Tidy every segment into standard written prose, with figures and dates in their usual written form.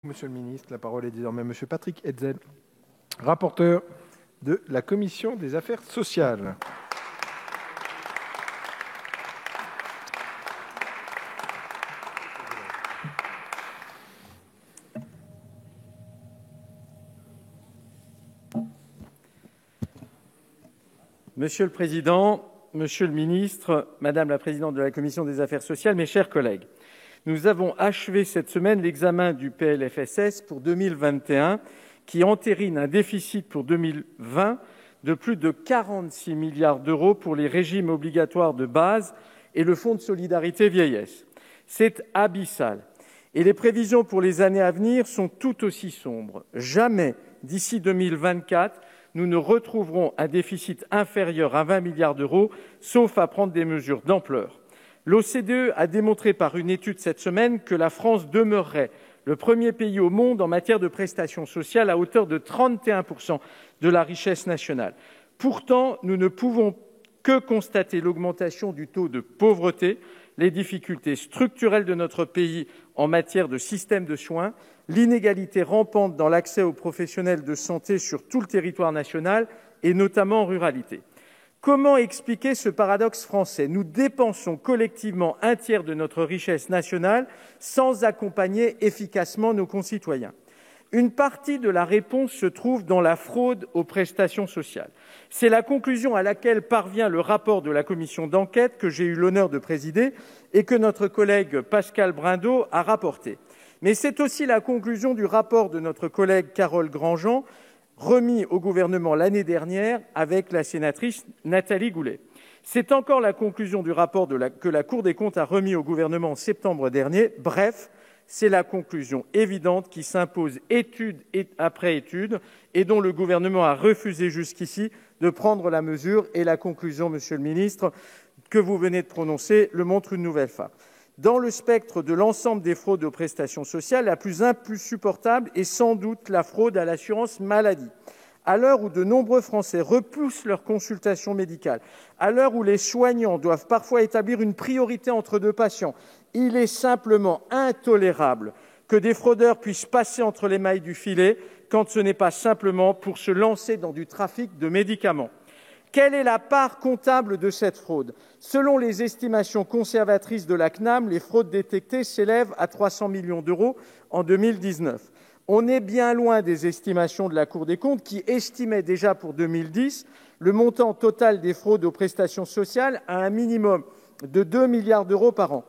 Monsieur le ministre, la parole est désormais à Monsieur Patrick Hetzel, rapporteur de la Commission des affaires sociales. Monsieur le Président, Monsieur le Ministre, Madame la Présidente de la Commission des affaires sociales, mes chers collègues, nous avons achevé cette semaine l'examen du PLFSS pour 2021 qui entérine un déficit pour 2020 de plus de 46 milliards d'euros pour les régimes obligatoires de base et le Fonds de solidarité vieillesse. C'est abyssal. Et les prévisions pour les années à venir sont tout aussi sombres. Jamais, d'ici 2024, nous ne retrouverons un déficit inférieur à 20 milliards d'euros, sauf à prendre des mesures d'ampleur. L'OCDE a démontré par une étude cette semaine que la France demeurerait le premier pays au monde en matière de prestations sociales à hauteur de 31% de la richesse nationale. Pourtant, nous ne pouvons que constater l'augmentation du taux de pauvreté, les difficultés structurelles de notre pays en matière de système de soins, l'inégalité rampante dans l'accès aux professionnels de santé sur tout le territoire national et notamment en ruralité. Comment expliquer ce paradoxe français ? Nous dépensons collectivement un tiers de notre richesse nationale sans accompagner efficacement nos concitoyens. Une partie de la réponse se trouve dans la fraude aux prestations sociales. C'est la conclusion à laquelle parvient le rapport de la commission d'enquête que j'ai eu l'honneur de présider et que notre collègue Pascal Brindot a rapporté. Mais c'est aussi la conclusion du rapport de notre collègue Carole Grandjean, remis au gouvernement l'année dernière avec la sénatrice Nathalie Goulet. C'est encore la conclusion du rapport que la Cour des comptes a remis au gouvernement en septembre dernier. Bref, c'est la conclusion évidente qui s'impose étude après étude et dont le gouvernement a refusé jusqu'ici de prendre la mesure. Et la conclusion, Monsieur le ministre, que vous venez de prononcer le montre une nouvelle fois. Dans le spectre de l'ensemble des fraudes aux prestations sociales, la plus insupportable est sans doute la fraude à l'assurance maladie. À l'heure où de nombreux Français repoussent leur consultation médicale, à l'heure où les soignants doivent parfois établir une priorité entre deux patients, il est simplement intolérable que des fraudeurs puissent passer entre les mailles du filet quand ce n'est pas simplement pour se lancer dans du trafic de médicaments. Quelle est la part comptable de cette fraude ? Selon les estimations conservatrices de la CNAM, les fraudes détectées s'élèvent à 300 millions d'euros en 2019. On est bien loin des estimations de la Cour des comptes qui estimait déjà pour 2010 le montant total des fraudes aux prestations sociales à un minimum de 2 milliards d'euros par an.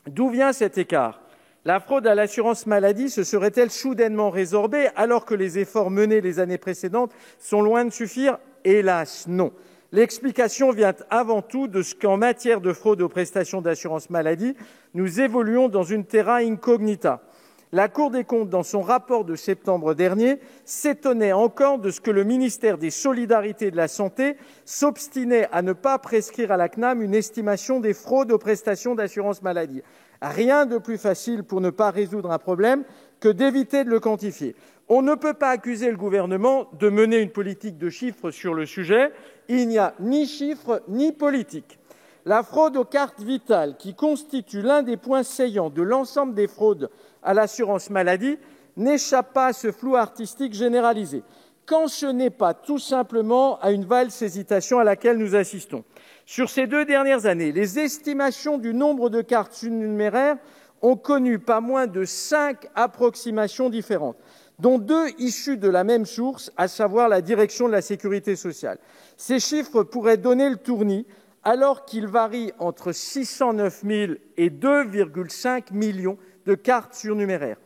D'où vient cet écart ? La fraude à l'assurance maladie se serait-elle soudainement résorbée alors que les efforts menés les années précédentes sont loin de suffire ? Hélas, non. L'explication vient avant tout de ce qu'en matière de fraude aux prestations d'assurance maladie, nous évoluons dans une terra incognita. La Cour des comptes, dans son rapport de septembre dernier, s'étonnait encore de ce que le ministère des Solidarités et de la Santé s'obstinait à ne pas prescrire à la CNAM une estimation des fraudes aux prestations d'assurance maladie. Rien de plus facile pour ne pas résoudre un problème que d'éviter de le quantifier. On ne peut pas accuser le gouvernement de mener une politique de chiffres sur le sujet. Il n'y a ni chiffres ni politique. La fraude aux cartes vitales, qui constitue l'un des points saillants de l'ensemble des fraudes à l'assurance maladie, n'échappe pas à ce flou artistique généralisé. Quand ce n'est pas tout simplement à une valse hésitation à laquelle nous assistons. Sur ces 2 dernières années, les estimations du nombre de cartes surnuméraires ont connu pas moins de 5 approximations différentes, dont 2 issues de la même source, à savoir la direction de la sécurité sociale. Ces chiffres pourraient donner le tournis, alors qu'ils varient entre 609 000 et 2,5 millions de cartes surnuméraires.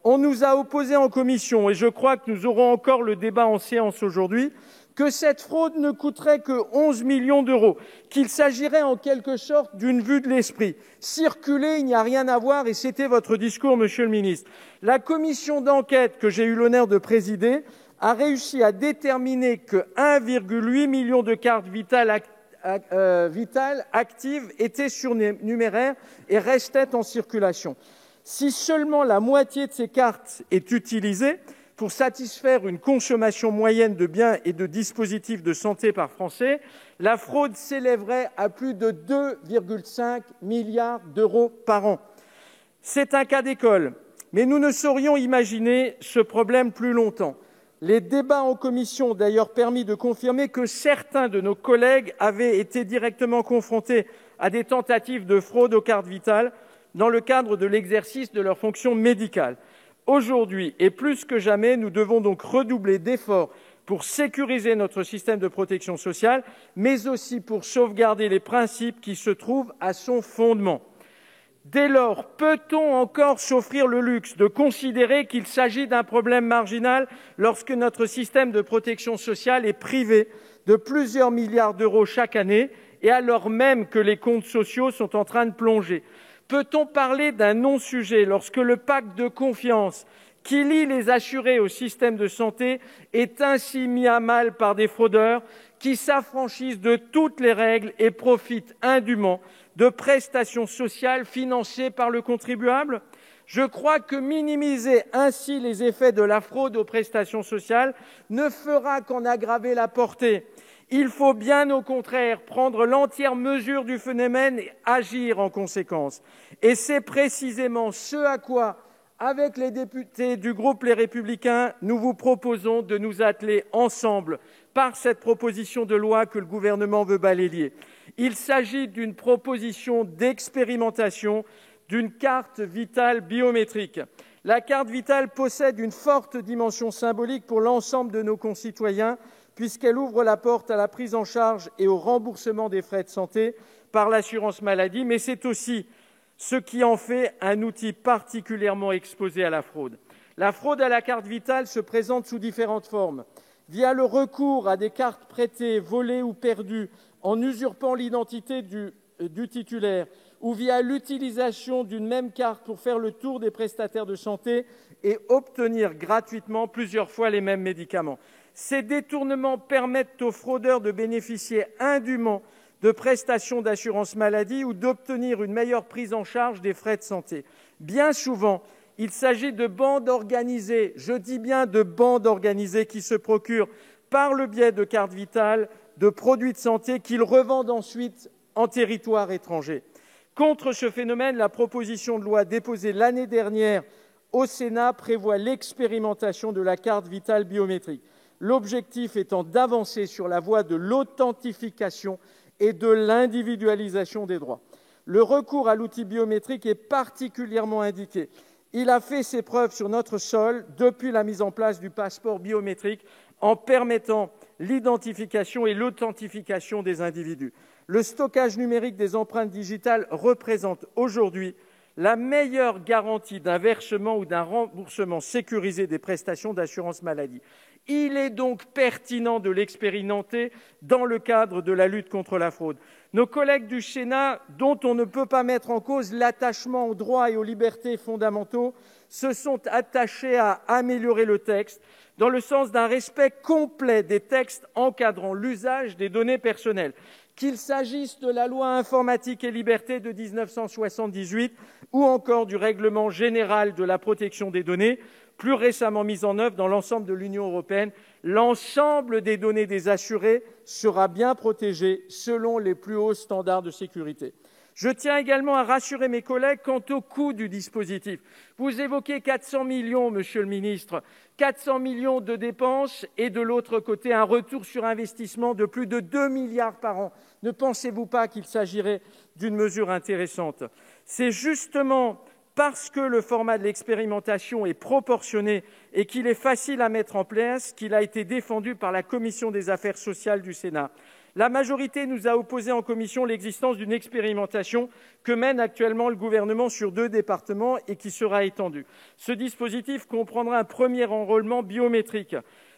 On nous a opposé en commission, et je crois que nous aurons encore le débat en séance aujourd'hui, que cette fraude ne coûterait que 11 millions d'euros, qu'il s'agirait en quelque sorte d'une vue de l'esprit. Circuler, il n'y a rien à voir, et c'était votre discours, Monsieur le ministre. La commission d'enquête que j'ai eu l'honneur de présider a réussi à déterminer que 1,8 million de cartes vitales actives étaient surnuméraires et restaient en circulation. Si seulement la moitié de ces cartes est utilisée pour satisfaire une consommation moyenne de biens et de dispositifs de santé par Français, la fraude s'élèverait à plus de 2,5 milliards d'euros par an. C'est un cas d'école. Mais nous ne saurions imaginer ce problème plus longtemps. Les débats en commission ont d'ailleurs permis de confirmer que certains de nos collègues avaient été directement confrontés à des tentatives de fraude aux cartes Vitale dans le cadre de l'exercice de leurs fonctions médicales. Aujourd'hui, et plus que jamais, nous devons donc redoubler d'efforts pour sécuriser notre système de protection sociale, mais aussi pour sauvegarder les principes qui se trouvent à son fondement. Dès lors, peut-on encore s'offrir le luxe de considérer qu'il s'agit d'un problème marginal lorsque notre système de protection sociale est privé de plusieurs milliards d'euros chaque année et alors même que les comptes sociaux sont en train de plonger ? Peut-on parler d'un non-sujet lorsque le pacte de confiance qui lie les assurés au système de santé est ainsi mis à mal par des fraudeurs qui s'affranchissent de toutes les règles et profitent indûment de prestations sociales financées par le contribuable ? Je crois que minimiser ainsi les effets de la fraude aux prestations sociales ne fera qu'en aggraver la portée. Il faut bien au contraire prendre l'entière mesure du phénomène et agir en conséquence. Et c'est précisément ce à quoi, avec les députés du groupe Les Républicains, nous vous proposons de nous atteler ensemble par cette proposition de loi que le gouvernement veut balayer. Il s'agit d'une proposition d'expérimentation d'une carte Vitale biométrique. La carte Vitale possède une forte dimension symbolique pour l'ensemble de nos concitoyens, puisqu'elle ouvre la porte à la prise en charge et au remboursement des frais de santé par l'assurance maladie, mais c'est aussi ce qui en fait un outil particulièrement exposé à la fraude. La fraude à la carte Vitale se présente sous différentes formes. Via le recours à des cartes prêtées, volées ou perdues, en usurpant l'identité du titulaire, ou via l'utilisation d'une même carte pour faire le tour des prestataires de santé et obtenir gratuitement plusieurs fois les mêmes médicaments. Ces détournements permettent aux fraudeurs de bénéficier indûment de prestations d'assurance maladie ou d'obtenir une meilleure prise en charge des frais de santé. Bien souvent, il s'agit de bandes organisées, je dis bien de bandes organisées qui se procurent par le biais de cartes Vitale de produits de santé qu'ils revendent ensuite en territoire étranger. Contre ce phénomène, la proposition de loi déposée l'année dernière au Sénat prévoit l'expérimentation de la carte Vitale biométrique. L'objectif étant d'avancer sur la voie de l'authentification et de l'individualisation des droits. Le recours à l'outil biométrique est particulièrement indiqué. Il a fait ses preuves sur notre sol depuis la mise en place du passeport biométrique en permettant l'identification et l'authentification des individus. Le stockage numérique des empreintes digitales représente aujourd'hui la meilleure garantie d'un versement ou d'un remboursement sécurisé des prestations d'assurance maladie. Il est donc pertinent de l'expérimenter dans le cadre de la lutte contre la fraude. Nos collègues du Sénat, dont on ne peut pas mettre en cause l'attachement aux droits et aux libertés fondamentaux, se sont attachés à améliorer le texte dans le sens d'un respect complet des textes encadrant l'usage des données personnelles, qu'il s'agisse de la loi informatique et liberté de 1978 ou encore du règlement général de la protection des données, plus récemment mis en œuvre dans l'ensemble de l'Union européenne. L'ensemble des données des assurés sera bien protégé selon les plus hauts standards de sécurité. Je tiens également à rassurer mes collègues quant au coût du dispositif. Vous évoquez 400 millions, monsieur le ministre, 400 millions de dépenses et de l'autre côté un retour sur investissement de plus de 2 milliards par an. Ne pensez-vous pas qu'il s'agirait d'une mesure intéressante ? C'est justement parce que le format de l'expérimentation est proportionné et qu'il est facile à mettre en place qu'il a été défendu par la Commission des affaires sociales du Sénat. La majorité nous a opposé en commission l'existence d'une expérimentation que mène actuellement le gouvernement sur 2 départements et qui sera étendue. Ce dispositif comprendra un premier enrôlement biométrique.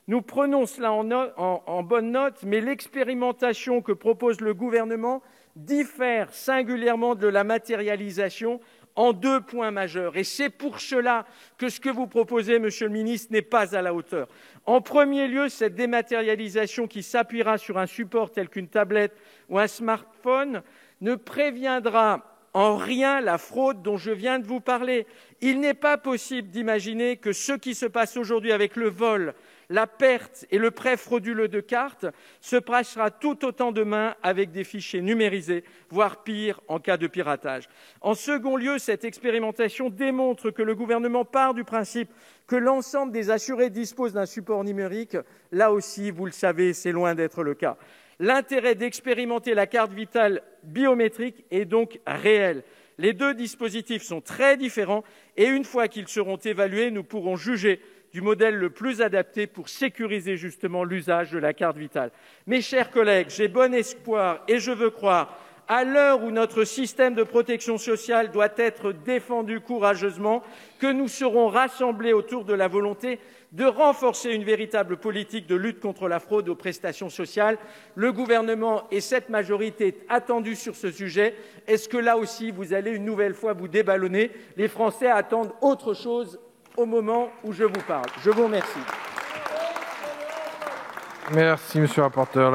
Nous prenons cela en bonne note, mais l'expérimentation que propose le gouvernement diffère singulièrement de la matérialisation en 2 points majeurs. Et c'est pour cela que ce que vous proposez, monsieur le ministre, n'est pas à la hauteur. En premier lieu, cette dématérialisation qui s'appuiera sur un support tel qu'une tablette ou un smartphone ne préviendra en rien la fraude dont je viens de vous parler. Il n'est pas possible d'imaginer que ce qui se passe aujourd'hui avec le vol, la perte et le prêt frauduleux de cartes se passera tout autant demain avec des fichiers numérisés, voire pire en cas de piratage. En second lieu, cette expérimentation démontre que le gouvernement part du principe que l'ensemble des assurés disposent d'un support numérique. Là aussi, vous le savez, c'est loin d'être le cas. L'intérêt d'expérimenter la carte Vitale biométrique est donc réel. Les deux dispositifs sont très différents et une fois qu'ils seront évalués, nous pourrons juger du modèle le plus adapté pour sécuriser justement l'usage de la carte Vitale. Mes chers collègues, j'ai bon espoir et je veux croire, à l'heure où notre système de protection sociale doit être défendu courageusement, que nous serons rassemblés autour de la volonté de renforcer une véritable politique de lutte contre la fraude aux prestations sociales. Le gouvernement et cette majorité attendus sur ce sujet. Est-ce que là aussi, vous allez une nouvelle fois vous déballonner? Les Français attendent autre chose au moment où je vous parle. Je vous remercie. Merci, monsieur le rapporteur.